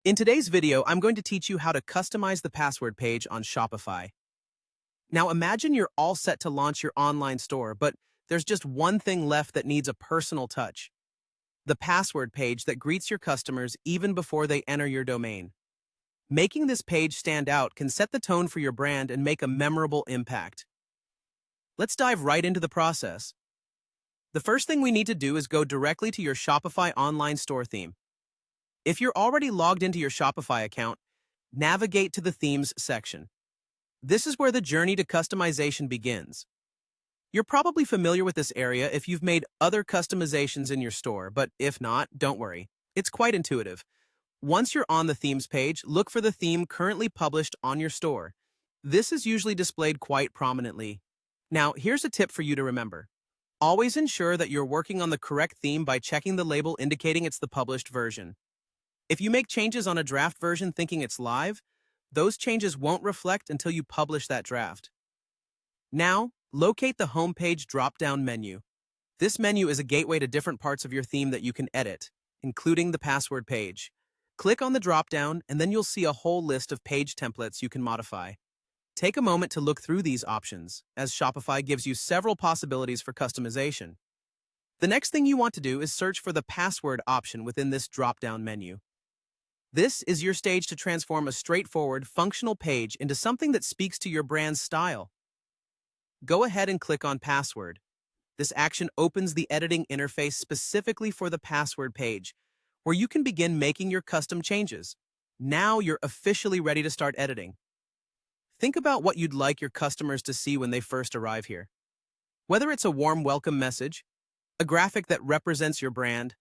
In today's video, I'm going to teach you how to customize the password page on Shopify. Now imagine you're all set to launch your online store, but there's just one thing left that needs a personal touch: the password page that greets your customers even before they enter your domain. Making this page stand out can set the tone for your brand and make a memorable impact. Let's dive right into the process. The first thing we need to do is go directly to your Shopify online store theme. If you're already logged into your Shopify account, navigate to the Themes section. This is where the journey to customization begins. You're probably familiar with this area if you've made other customizations in your store, but if not, don't worry. It's quite intuitive. Once you're on the Themes page, look for the theme currently published on your store. This is usually displayed quite prominently. Now, here's a tip for you to remember. Always ensure that you're working on the correct theme by checking the label indicating it's the published version. If you make changes on a draft version thinking it's live, those changes won't reflect until you publish that draft. Now, locate the homepage drop-down menu. This menu is a gateway to different parts of your theme that you can edit, including the password page. Click on the drop-down, and then you'll see a whole list of page templates you can modify. Take a moment to look through these options, as Shopify gives you several possibilities for customization. The next thing you want to do is search for the password option within this drop-down menu. This is your stage to transform a straightforward, functional page into something that speaks to your brand's style. Go ahead and click on Password. This action opens the editing interface specifically for the password page, where you can begin making your custom changes. Now you're officially ready to start editing. Think about what you'd like your customers to see when they first arrive here. Whether it's a warm welcome message, a graphic that represents your brand,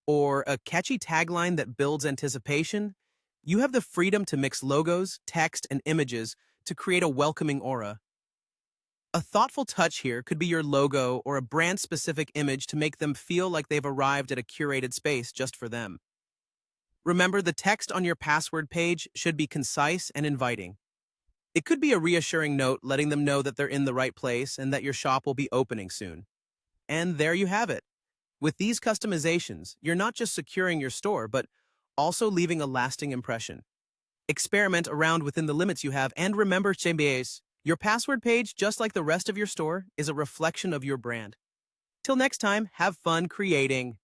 or a catchy tagline that builds anticipation, you have the freedom to mix logos, text, and images to create a welcoming aura. A thoughtful touch here could be your logo or a brand-specific image to make them feel like they've arrived at a curated space just for them. Remember, the text on your password page should be concise and inviting. It could be a reassuring note letting them know that they're in the right place and that your shop will be opening soon. And there you have it. With these customizations, you're not just securing your store, but also leaving a lasting impression. Experiment around within the limits you have, and remember, Chambers, your password page, just like the rest of your store, is a reflection of your brand. Till next time, have fun creating.